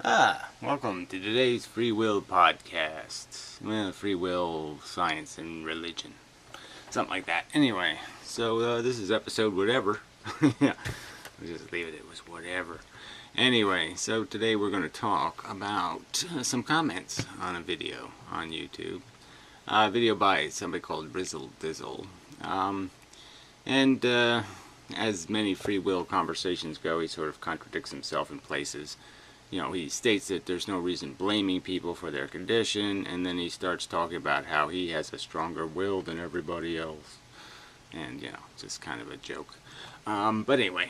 Welcome to today's Free Will Podcast. Well, free will, science, and religion. Something like that. Anyway, so this is episode whatever. Yeah, we'll just leave it, it was whatever. Anyway, so today we're going to talk about some comments on a video on YouTube. A video by somebody called Rizzle Dizzle. As many free will conversations go, he sort of contradicts himself in places. You know, he states that there's no reason blaming people for their condition, and then he starts talking about how he has a stronger will than everybody else. And, you know, just kind of a joke. But anyway,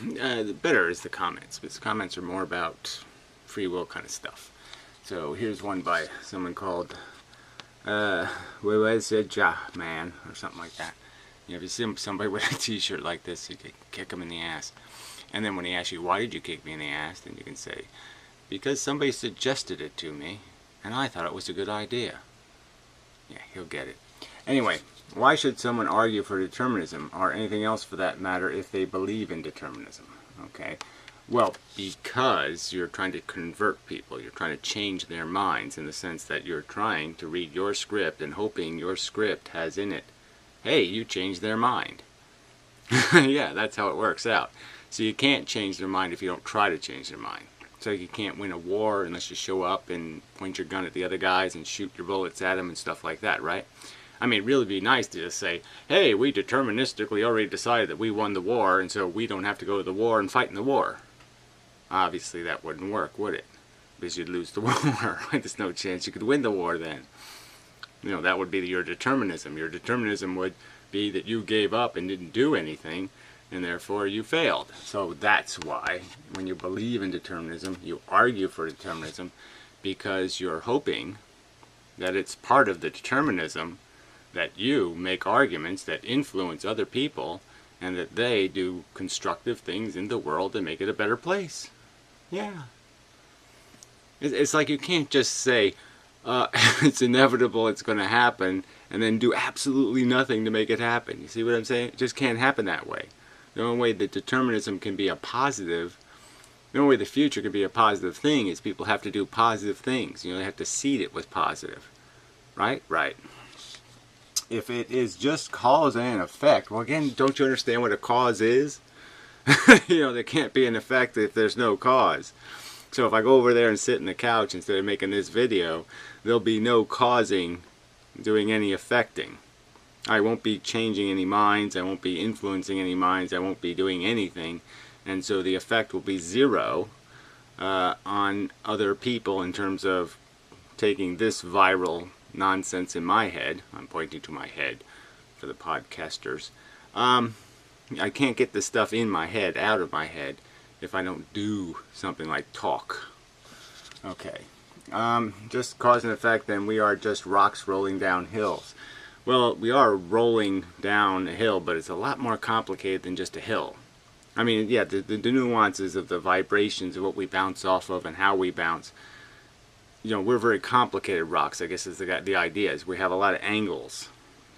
the better is the comments, because the comments are more about free will kind of stuff. So here's one by someone called Wewezeja Man, or something like that. You know, if you see somebody with a t-shirt like this, you can kick them in the ass. And then when he asks you, why did you kick me in the ass? Then you can say, because somebody suggested it to me, and I thought it was a good idea. Yeah, he'll get it. Anyway, why should someone argue for determinism, or anything else for that matter, if they believe in determinism? Okay. Well, because you're trying to convert people. You're trying to change their minds in the sense that you're trying to read your script and hoping your script has in it, hey, you changed their mind. Yeah, that's how it works out. So you can't change their mind if you don't try to change their mind. So you can't win a war unless you show up and point your gun at the other guys and shoot your bullets at them and stuff like that, right? I mean, it'd really be nice to just say, hey, we deterministically already decided that we won the war, and so we don't have to go to the war and fight in the war. Obviously that wouldn't work, would it? Because you'd lose the war. There's no chance you could win the war then. You know, that would be your determinism. Your determinism would be that you gave up and didn't do anything, and therefore you failed. So that's why, when you believe in determinism, you argue for determinism, because you're hoping that it's part of the determinism that you make arguments that influence other people, and that they do constructive things in the world to make it a better place. Yeah. It's like you can't just say, it's inevitable, it's going to happen, and then do absolutely nothing to make it happen. You see what I'm saying? It just can't happen that way. The only way that determinism can be a positive, the only way the future can be a positive thing is people have to do positive things. You know, they have to seed it with positive. Right? Right. If it is just cause and effect, well again, don't you understand what a cause is? You know, there can't be an effect if there's no cause. So if I go over there and sit in the couch instead of making this video, there'll be no causing doing any affecting. I won't be changing any minds, I won't be influencing any minds, I won't be doing anything, and so the effect will be zero on other people in terms of taking this viral nonsense in my head. I'm pointing to my head for the podcasters. I can't get this stuff in my head, out of my head, if I don't do something like talk. Okay. Just cause and effect, then we are just rocks rolling down hills. Well, we are rolling down a hill, but it's a lot more complicated than just a hill. I mean, yeah, the nuances of the vibrations of what we bounce off of and how we bounce. You know, we're very complicated rocks, I guess is the idea. Is we have a lot of angles.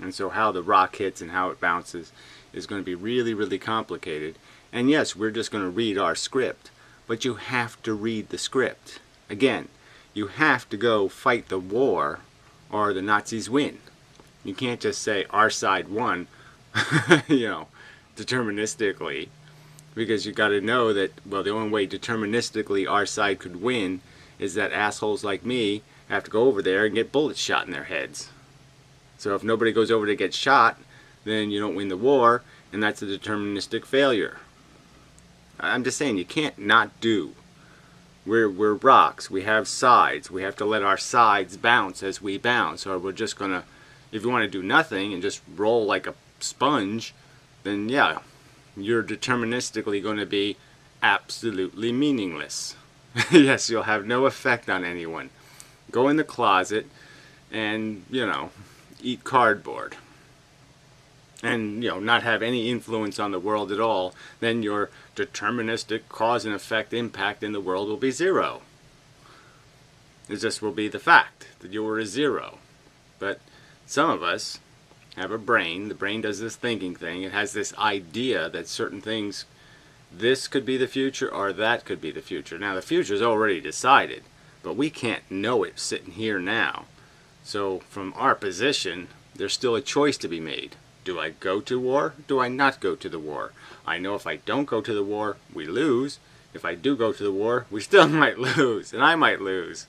And so how the rock hits and how it bounces is going to be really, really complicated. And yes, we're just going to read our script. But you have to read the script. Again, you have to go fight the war or the Nazis win. You can't just say our side won, you know, deterministically, because you got to know that, well, the only way deterministically our side could win is that assholes like me have to go over there and get bullets shot in their heads. So if nobody goes over to get shot, then you don't win the war, and that's a deterministic failure. I'm just saying, you can't not do. We're rocks. We have sides. We have to let our sides bounce as we bounce, or we're just going to, if you want to do nothing and just roll like a sponge, then yeah, you're deterministically going to be absolutely meaningless. Yes, you'll have no effect on anyone. Go in the closet and, you know, eat cardboard. And, you know, not have any influence on the world at all, then your deterministic cause and effect impact in the world will be zero. It just will be the fact that you were a zero. But some of us have a brain. The brain does this thinking thing. It has this idea that certain things this could be the future or that could be the future. Now the future is already decided, but we can't know it sitting here now. So from our position, there's still a choice to be made. Do I go to war? Do I not go to the war? I know if I don't go to the war, we lose. If I do go to the war, we still might lose, and I might lose.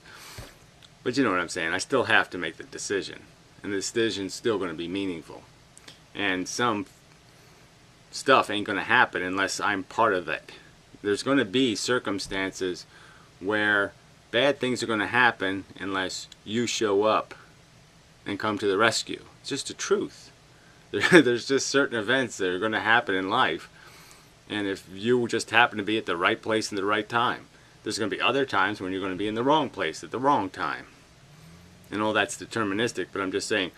But you know what I'm saying. I still have to make the decision, and the decision's still going to be meaningful. And some stuff ain't going to happen unless I'm part of it. There's going to be circumstances where bad things are going to happen unless you show up and come to the rescue. It's just the truth. There's just certain events that are going to happen in life, and if you just happen to be at the right place in the right time, there's going to be other times when you're going to be in the wrong place at the wrong time. And all that's deterministic, but I'm just saying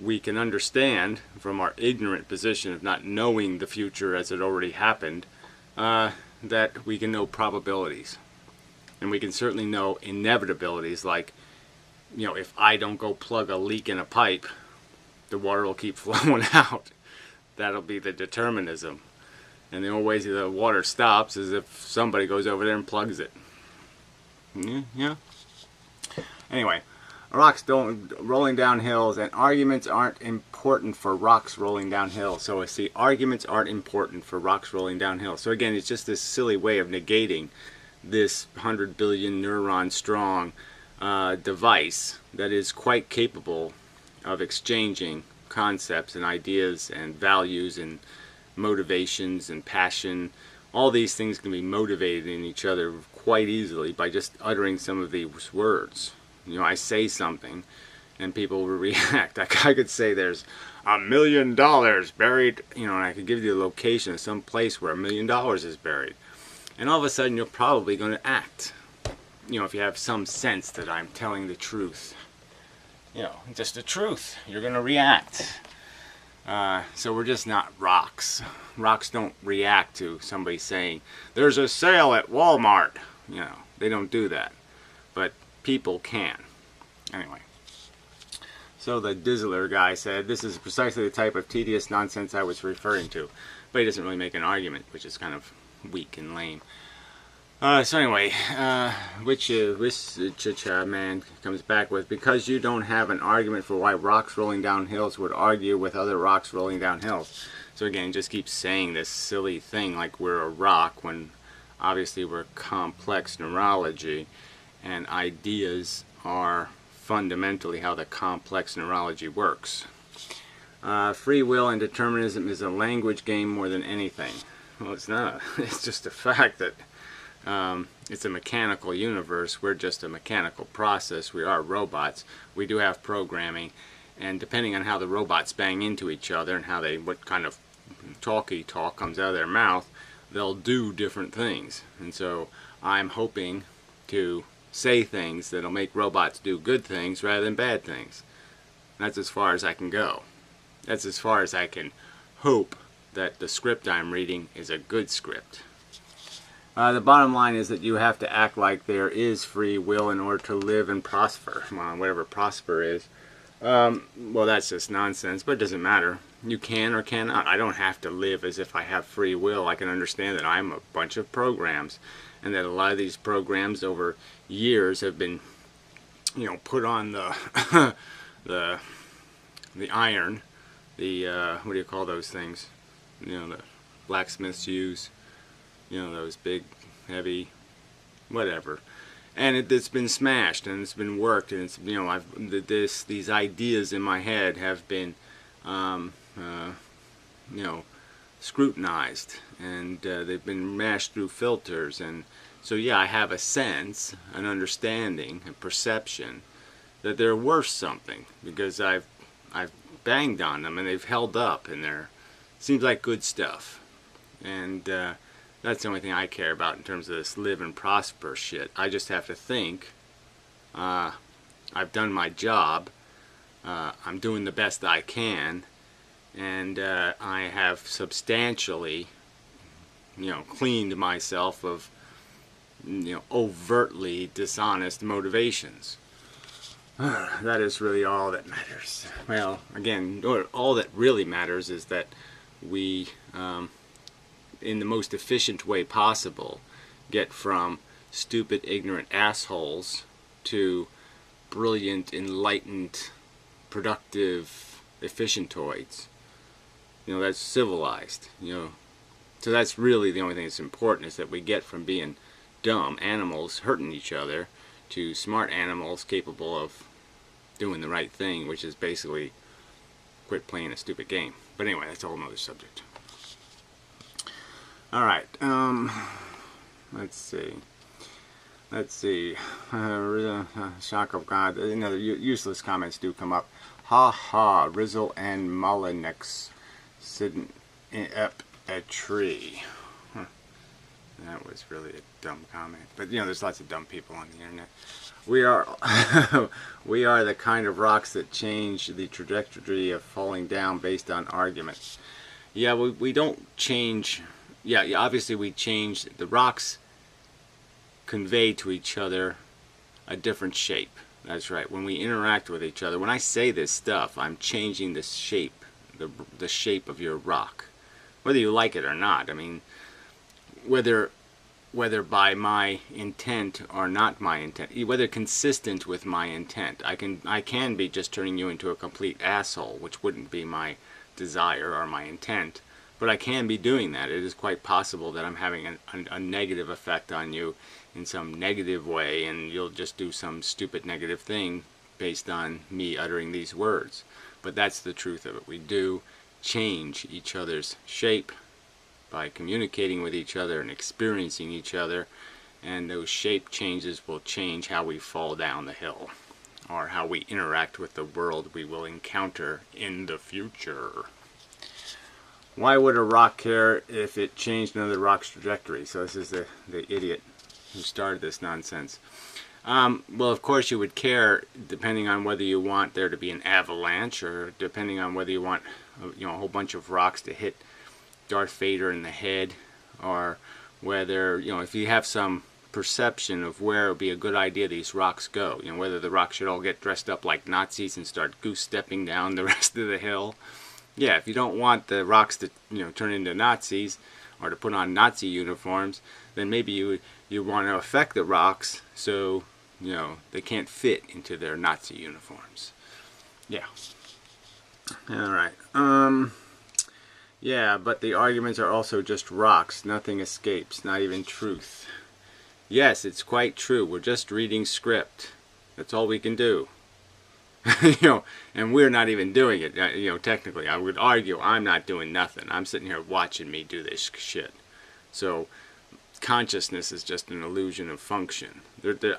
we can understand from our ignorant position of not knowing the future as it already happened, that we can know probabilities. And we can certainly know inevitabilities, like, you know, if I don't go plug a leak in a pipe, the water will keep flowing out. That'll be the determinism. And the only way the water stops is if somebody goes over there and plugs it. Yeah. Anyway, rocks rolling down hills, and arguments aren't important for rocks rolling down hills. So I see arguments aren't important for rocks rolling down hills. So again, it's just this silly way of negating this 100 billion neuron strong device that is quite capable of exchanging concepts and ideas and values and motivations and passion. All these things can be motivated in each other quite easily by just uttering some of these words. You know, I say something and people will react. Like I could say there's $1 million buried, you know, and I could give you the location of some place where $1 million is buried. And all of a sudden you're probably going to act. You know, if you have some sense that I'm telling the truth. You know, just the truth. You're going to react. So we're just not rocks. Rocks don't react to somebody saying, there's a sale at Walmart. You know, they don't do that. But people can. Anyway. So the Dizzler guy said, this is precisely the type of tedious nonsense I was referring to. But he doesn't really make an argument, which is kind of weak and lame. So anyway, which man comes back with, because you don't have an argument for why rocks rolling down hills would argue with other rocks rolling down hills. So again, just keep saying this silly thing like we're a rock when obviously we're complex neurology, and ideas are fundamentally how the complex neurology works. Free will and determinism is a language game more than anything. Well, it's not. It's just a fact that it's a mechanical universe. We're just a mechanical process. We are robots. We do have programming, and depending on how the robots bang into each other and how what kind of talky talk comes out of their mouth, they'll do different things. And so I'm hoping to say things that'll make robots do good things rather than bad things. That's as far as I can go. That's as far as I can hope that the script I'm reading is a good script. The bottom line is that you have to act like there is free will in order to live and prosper. Well, whatever prosper is. Well, that's just nonsense, but it doesn't matter. You can or cannot. I don't have to live as if I have free will. I can understand that I'm a bunch of programs, and that a lot of these programs over years have been, you know, put on the the iron, the what do you call those things? You know, the blacksmiths use. You know, those big, heavy, whatever, and it's been smashed and it's been worked, and it's, you know, these ideas in my head have been, you know, scrutinized, and they've been mashed through filters, and so yeah, I have a sense, an understanding, a perception that they're worth something because I've banged on them and they've held up, and they're seems like good stuff, and that's the only thing I care about in terms of this live and prosper shit. I just have to think, I've done my job, I'm doing the best I can, and I have substantially, you know, cleaned myself of, you know, overtly dishonest motivations. That is really all that matters. Well, again, all that really matters is that we in the most efficient way possible, get from stupid, ignorant assholes to brilliant, enlightened, productive, efficientoids. You know, that's civilized, you know. So that's really the only thing that's important, is that we get from being dumb animals hurting each other to smart animals capable of doing the right thing, which is basically quit playing a stupid game. But anyway, that's a whole nother subject. Alright, let's see. Shock of God. You know, the useless comments do come up. Ha ha, Rizzle and Mullinex sitting up a tree. That was really a dumb comment. But you know, there's lots of dumb people on the internet. We are we are the kind of rocks that change the trajectory of falling down based on arguments. Yeah, we don't change. Yeah, obviously we change. The rocks convey to each other a different shape. That's right. When we interact with each other, when I say this stuff, I'm changing the shape, the shape of your rock, whether you like it or not. I mean, whether by my intent or not my intent, whether consistent with my intent. I can be just turning you into a complete asshole, which wouldn't be my desire or my intent, but I can be doing that. It is quite possible that I'm having a negative effect on you in some negative way, and you'll just do some stupid negative thing based on me uttering these words. But that's the truth of it. We do change each other's shape by communicating with each other and experiencing each other, and those shape changes will change how we fall down the hill, or how we interact with the world we will encounter in the future. Why would a rock care if it changed another rock's trajectory? So this is the idiot who started this nonsense. Well, of course you would care, depending on whether you want there to be an avalanche, or depending on whether you want, you know, a whole bunch of rocks to hit Darth Vader in the head, or whether, you know, if you have some perception of where it would be a good idea these rocks go, you know, whether the rocks should all get dressed up like Nazis and start goose-stepping down the rest of the hill. Yeah, if you don't want the rocks to, you know, turn into Nazis or to put on Nazi uniforms, then maybe you want to affect the rocks so, you know, they can't fit into their Nazi uniforms. Yeah. Alright. Yeah, but the arguments are also just rocks. Nothing escapes, not even truth. Yes, it's quite true. We're just reading script. That's all we can do. You know, and we're not even doing it. You know, technically, I would argue I'm not doing nothing. I'm sitting here watching me do this shit. So, consciousness is just an illusion of function.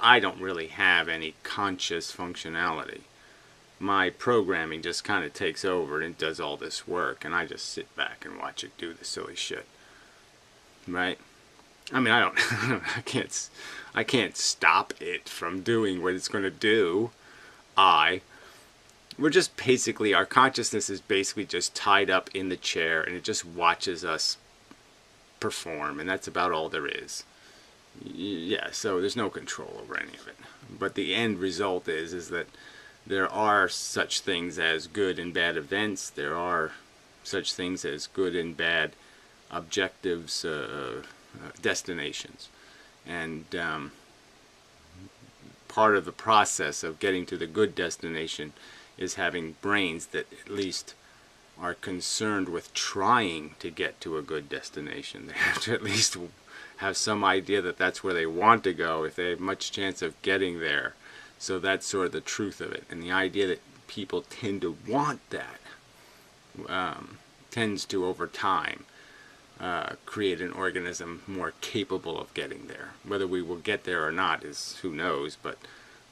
I don't really have any conscious functionality. My programming just kind of takes over and does all this work, and I just sit back and watch it do the silly shit. Right? I mean, I can't stop it from doing what it's going to do. We're just basically, our consciousness is basically just tied up in the chair, and it just watches us perform, and that's about all there is. Yeah, so there's no control over any of it. But the end result is that there are such things as good and bad events. There are such things as good and bad objectives, destinations. And part of the process of getting to the good destination is having brains that at least are concerned with trying to get to a good destination. They have to at least have some idea that that's where they want to go if they have much chance of getting there. So that's sort of the truth of it. And the idea that people tend to want that tends to, over time, create an organism more capable of getting there. Whether we will get there or not is who knows, but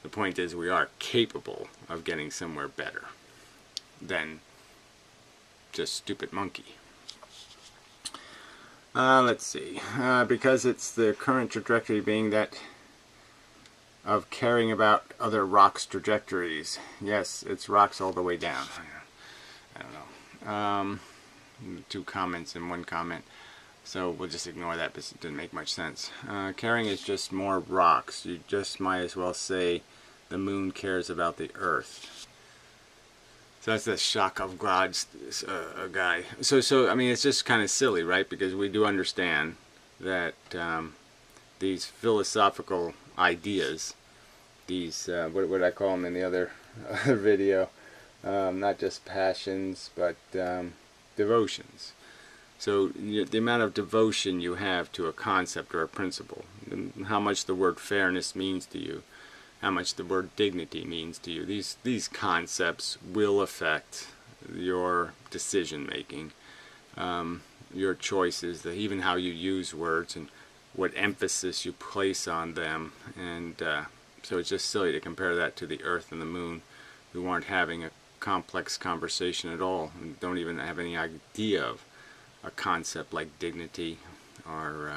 the point is we are capable of getting somewhere better than just stupid monkey. Let's see. Because it's the current trajectory being that of caring about other rocks' trajectories. Yes, it's rocks all the way down. I don't know. 2 comments and 1 comment. So we'll just ignore that, because it didn't make much sense. Caring is just more rocks. You just might as well say the moon cares about the earth. So that's the shock of God's guy. So I mean, it's just kind of silly, right? Because we do understand that these philosophical ideas, these what would I call them in the other video? Not just passions, but devotions. So the amount of devotion you have to a concept or a principle, how much the word fairness means to you, how much the word dignity means to you. These concepts will affect your decision making, your choices, even how you use words and what emphasis you place on them. And so it's just silly to compare that to the earth and the moon, who aren't having a complex conversation at all and don't even have any idea of a concept like dignity or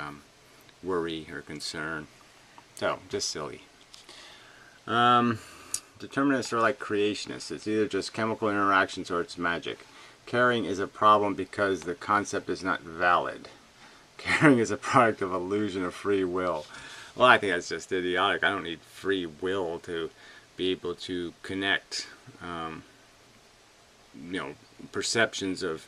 worry or concern. So just silly. Determinists are like creationists. It's either just chemical interactions or it's magic. Caring is a problem because the concept is not valid. Caring is a product of illusion of free will. Well, I think that's just idiotic. I don't need free will to be able to connect, perceptions of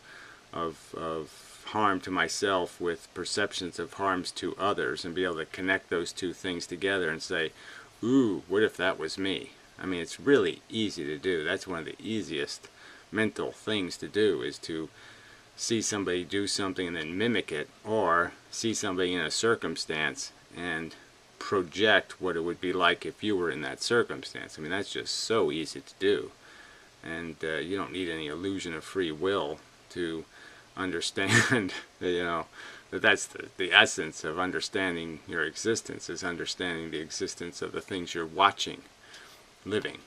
harm to myself with perceptions of harms to others, and be able to connect those two things together and say, ooh, what if that was me? I mean, it's really easy to do. That's one of the easiest mental things to do, is to see somebody do something and then mimic it, or see somebody in a circumstance and project what it would be like if you were in that circumstance. I mean, that's just so easy to do. And you don't need any illusion of free will to understand that that's the essence of understanding your existence, is understanding the existence of the things you're watching, living.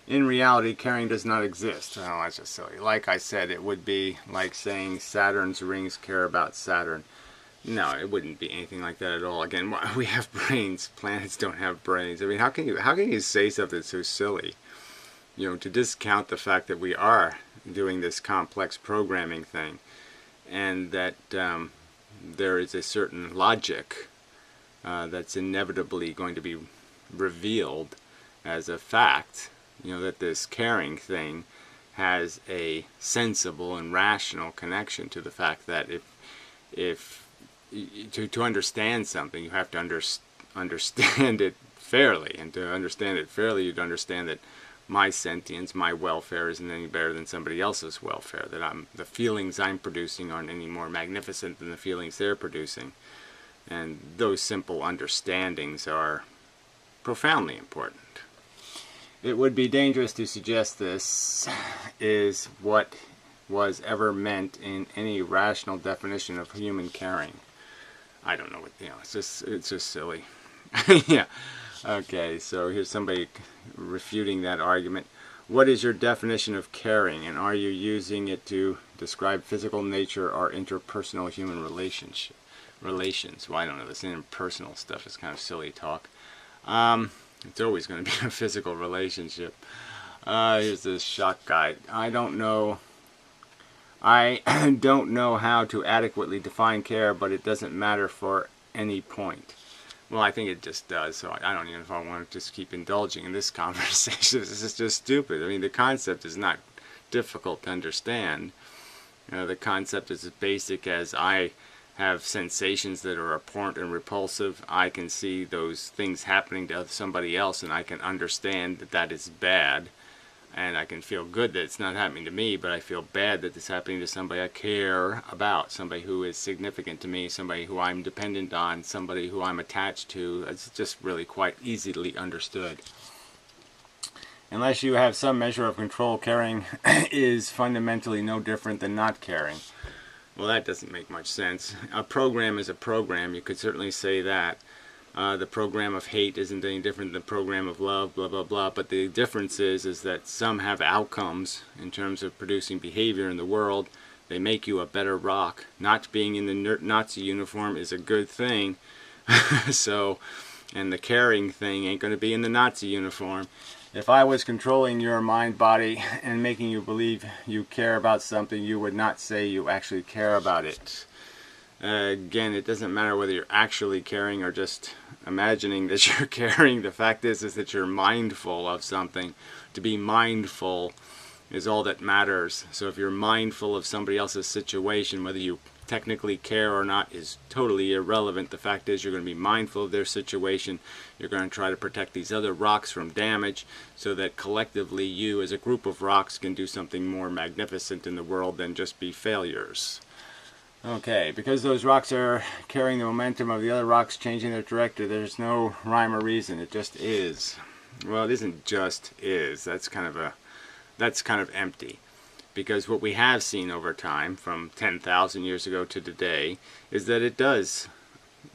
In reality, caring does not exist. Oh, that's just silly. Like I said, it would be like saying Saturn's rings care about Saturn. No, it wouldn't be anything like that at all. Again, we have brains. Planets don't have brains. I mean, how can you say something so silly? To discount the fact that we are doing this complex programming thing, and that there is a certain logic that's inevitably going to be revealed as a fact, that this caring thing has a sensible and rational connection to the fact that to understand something, you have to understand it fairly, and to understand it fairly, you'd understand that my sentience, my welfare, isn't any better than somebody else's welfare, that the feelings I'm producing aren't any more magnificent than the feelings they're producing. And those simple understandings are profoundly important. It would be dangerous to suggest this is what was ever meant in any rational definition of human caring. I don't know what, it's just silly. Yeah. Okay, so here's somebody refuting that argument. What is your definition of caring, and are you using it to describe physical nature or interpersonal human relations? Well, I don't know. This interpersonal stuff is kind of silly talk. It's always going to be a physical relationship. Here's this shock guide. I don't know how to adequately define care, but it doesn't matter for any point. Well, I think it just does, so I don't even know if I want to just keep indulging in this conversation. This is just stupid. I mean, the concept is not difficult to understand. The concept is as basic as I have sensations that are abhorrent and repulsive. I can see those things happening to somebody else, and I can understand that that is bad. And I can feel good that it's not happening to me, but I feel bad that it's happening to somebody I care about, somebody who is significant to me, somebody who I'm dependent on, somebody who I'm attached to. It's just really quite easily understood. Unless you have some measure of control, caring is fundamentally no different than not caring. Well, that doesn't make much sense. A program is a program. You could certainly say that. The program of hate isn't any different than the program of love, blah, blah, blah. But the difference is that some have outcomes in terms of producing behavior in the world. They make you a better rock. Not being in the Nazi uniform is a good thing. And the caring thing ain't going to be in the Nazi uniform. If I was controlling your mind, body, and making you believe you care about something, you would not say you actually care about it. Again, it doesn't matter whether you're actually caring or just imagining that you're caring. The fact is that you're mindful of something. To be mindful is all that matters. So if you're mindful of somebody else's situation, whether you technically care or not is totally irrelevant. The fact is you're going to be mindful of their situation. You're going to try to protect these other rocks from damage so that collectively you as a group of rocks can do something more magnificent in the world than just be failures. Okay, because those rocks are carrying the momentum of the other rocks changing their direction, there's no rhyme or reason. It just is. Well, it isn't just is. That's kind of empty. Because what we have seen over time, from 10,000 years ago to today, is that it does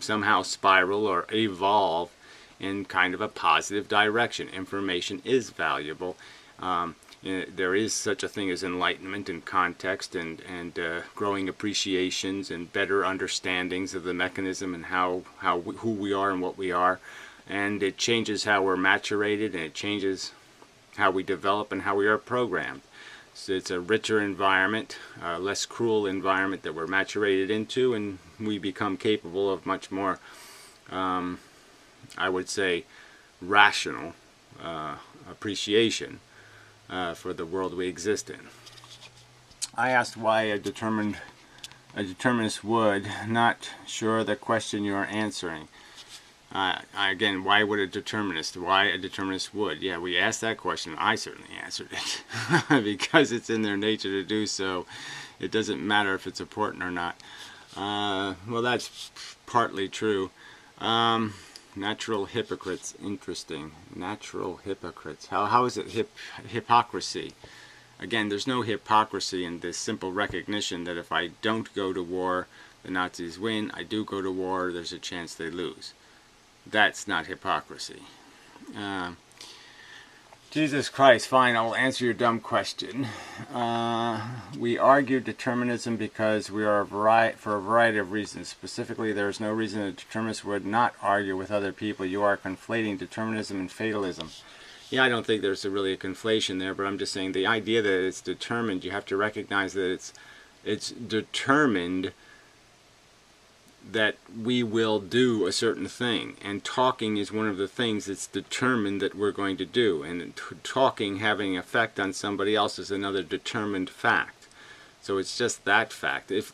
somehow spiral or evolve in kind of a positive direction. Information is valuable. There is such a thing as enlightenment and context and growing appreciations and better understandings of the mechanism and who we are and what we are. And it changes how we're maturated, and it changes how we develop and how we are programmed. So it's a richer environment, a less cruel environment that we're maturated into, and we become capable of much more, I would say, rational appreciation for the world we exist in. I asked why a determinist would. Not sure the question you are answering. Again, why would a determinist? Why a determinist would? Yeah, we asked that question. I certainly answered it. Because it's in their nature to do so. It doesn't matter if it's important or not. Well, that's partly true. Natural hypocrites. Interesting. Natural hypocrites. How is it hypocrisy? Again, there's no hypocrisy in this simple recognition that if I don't go to war, the Nazis win. I do go to war, there's a chance they lose. That's not hypocrisy. Jesus Christ, fine, I will answer your dumb question. We argue determinism because we are for a variety of reasons. Specifically, there is no reason a determinist would not argue with other people. You are conflating determinism and fatalism. Yeah, I don't think there's really a conflation there, but I'm just saying the idea that it's determined, you have to recognize that it's determined that we will do a certain thing, and talking is one of the things that's determined that we're going to do, and talking having effect on somebody else is another determined fact. So it's just that fact. If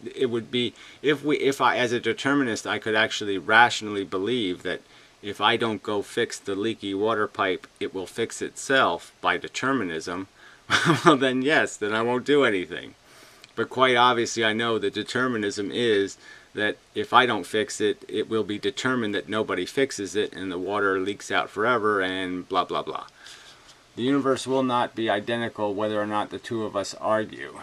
I as a determinist I could actually rationally believe that if I don't go fix the leaky water pipe it will fix itself by determinism, well then yes, then I won't do anything. But quite obviously I know that determinism is that if I don't fix it, it will be determined that nobody fixes it and the water leaks out forever and blah blah blah. The universe will not be identical whether or not the two of us argue.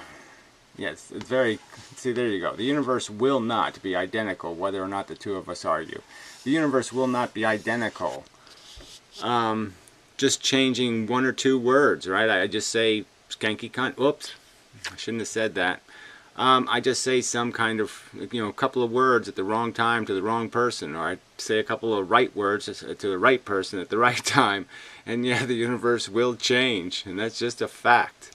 Yes, it's very, see there you go. The universe will not be identical whether or not the two of us argue. The universe will not be identical. Just changing one or two words, right? I just say skanky cunt. Oops, I shouldn't have said that. I just say some kind of, a couple of words at the wrong time to the wrong person, or I say a couple of right words to the right person at the right time, and yeah, the universe will change, and that's just a fact.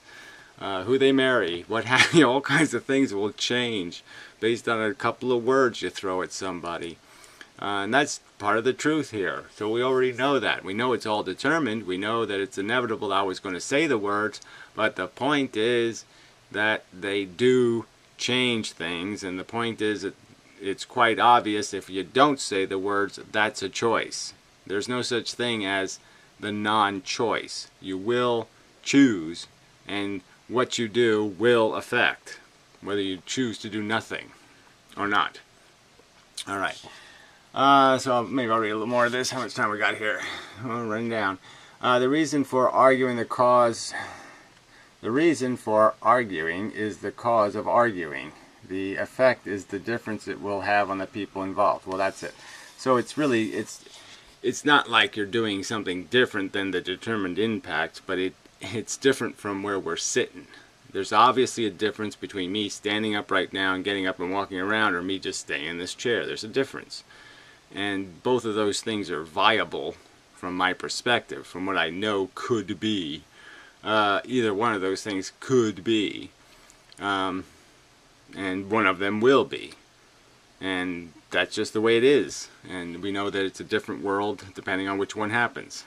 Who they marry, what have you, all kinds of things will change based on a couple of words you throw at somebody. And that's part of the truth here. So we already know that. We know it's all determined. We know that it's inevitable I was going to say the words, but the point is that they do change things, and the point is that it's quite obvious if you don't say the words, that's a choice. There's no such thing as the non-choice. You will choose, and what you do will affect whether you choose to do nothing or not. Alright, so maybe I'll read a little more of this. How much time we got here? Oh, running down. The reason for arguing is the cause of arguing. The effect is the difference it will have on the people involved. Well, that's it. So it's really, it's not like you're doing something different than the determined impact, but it's different from where we're sitting. There's obviously a difference between me standing up right now and getting up and walking around, or me just staying in this chair. There's a difference. And both of those things are viable from my perspective, from what I know could be. Either one of those things could be, and one of them will be. And that's just the way it is. And we know that it's a different world depending on which one happens.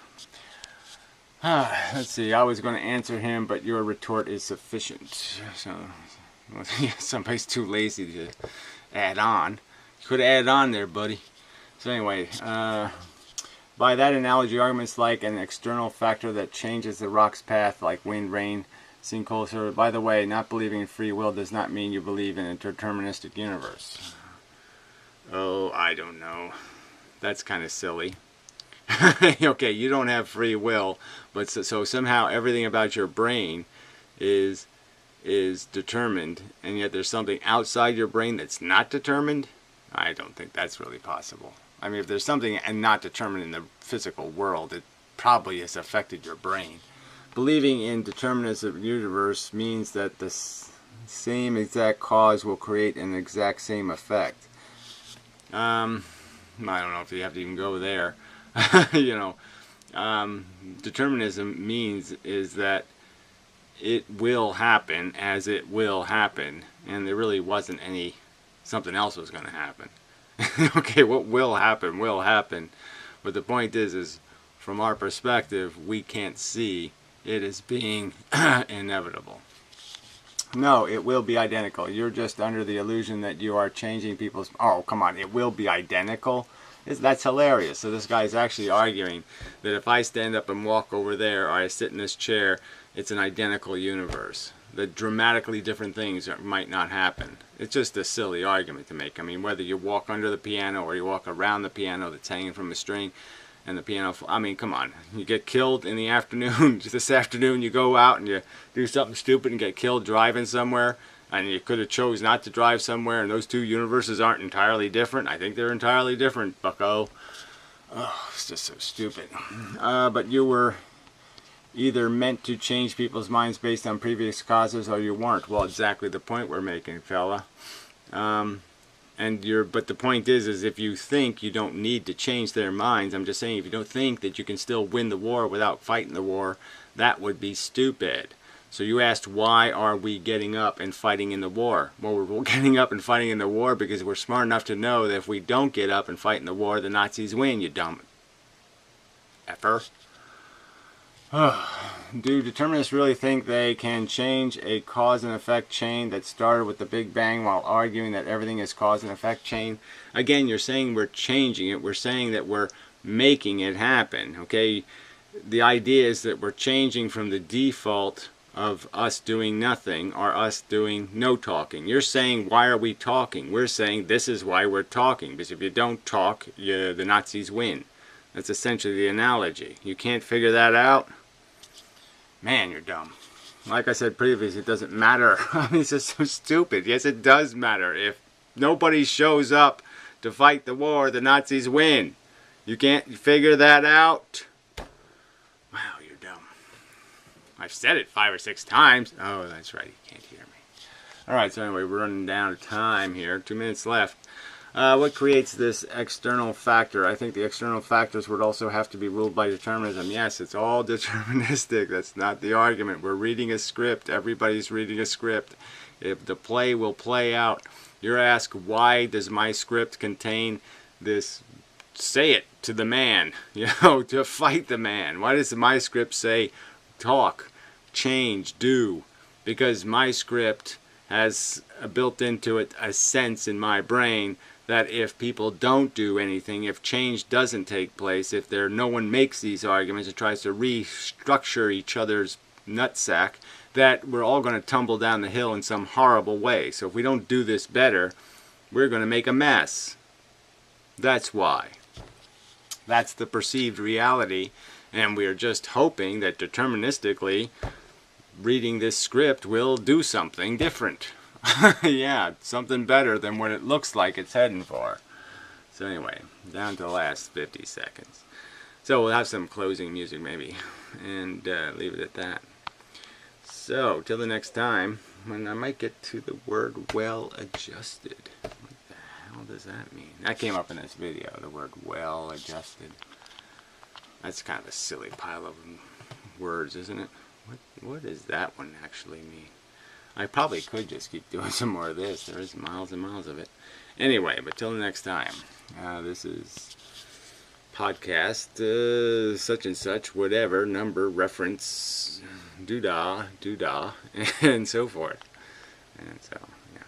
Let's see, I was going to answer him, but your retort is sufficient. So, somebody's too lazy to add on. You could have added on there, buddy. So anyway, by that analogy, arguments like an external factor that changes the rock's path, like wind, rain, sinkholes. So, by the way, not believing in free will does not mean you believe in a deterministic universe. Oh, I don't know. That's kind of silly. Okay, you don't have free will, but so somehow everything about your brain is determined, and yet there's something outside your brain that's not determined? I don't think that's really possible. I mean, if there's something and not determined in the physical world, it probably has affected your brain. Believing in determinism of the universe means that the same exact cause will create an exact same effect. I don't know if you have to even go there. You know, determinism means is that it will happen as it will happen, and there really wasn't any something else was going to happen. Okay, what will happen, but the point is from our perspective, we can't see it as being inevitable. No, it will be identical. You're just under the illusion that you are changing people's... Oh, come on, it will be identical? That's hilarious. So this guy's actually arguing that if I stand up and walk over there, or I sit in this chair, it's an identical universe. That dramatically different things might not happen. It's just a silly argument to make. I mean, whether you walk under the piano or you walk around the piano that's hanging from a string, and the piano, I mean, come on. You get killed in the afternoon. This afternoon you go out and you do something stupid and get killed driving somewhere, and you could have chose not to drive somewhere, and those two universes aren't entirely different. I think they're entirely different, bucko. Oh, it's just so stupid. But you were either meant to change people's minds based on previous causes, or you weren't. Well, exactly the point we're making, fella. But the point is if you think you don't need to change their minds, I'm just saying, if you don't think that you can still win the war without fighting the war, that would be stupid. So you asked, why are we getting up and fighting in the war? Well, we're getting up and fighting in the war because we're smart enough to know that if we don't get up and fight in the war, the Nazis win, you dumb effer. Do determinists really think they can change a cause and effect chain that started with the Big Bang while arguing that everything is cause and effect chain? Again, you're saying we're changing it. We're saying that we're making it happen. Okay, the idea is that we're changing from the default of us doing nothing or us doing no talking. You're saying, why are we talking? We're saying this is why we're talking, because if you don't talk, the Nazis win. That's essentially the analogy. You can't figure that out? Man, you're dumb. Like I said previously, it doesn't matter. I mean, it's just so stupid. Yes, it does matter. If nobody shows up to fight the war, the Nazis win. You can't figure that out? Wow, you're dumb. I've said it 5 or 6 times. Oh, that's right. You can't hear me. Alright, so anyway, we're running down to time here. 2 minutes left. What creates this external factor? I think the external factors would also have to be ruled by determinism. Yes, it's all deterministic. That's not the argument. We're reading a script. Everybody's reading a script. If the play will play out, you're asked, why does my script contain this? Say it to the man, you know, to fight the man. Why does my script say talk, change, do? Because my script has built into it a sense in my brain that if people don't do anything, if change doesn't take place, if no one makes these arguments and tries to restructure each other's nutsack, that we're all going to tumble down the hill in some horrible way. So if we don't do this better, we're going to make a mess. That's why. That's the perceived reality, and we're just hoping that deterministically reading this script will do something different. Yeah, something better than what it looks like it's heading for. So anyway, down to the last 50 seconds. So we'll have some closing music maybe, and leave it at that. So, till the next time, when I might get to the word well-adjusted. What the hell does that mean? That came up in this video, the word well-adjusted. That's kind of a silly pile of words, isn't it? What does that one actually mean? I probably could just keep doing some more of this. There is miles and miles of it. Anyway, but till the next time, this is podcast such and such, whatever, number, reference, doodah, doodah, and so forth. And so, yeah.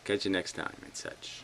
Catch you next time and such.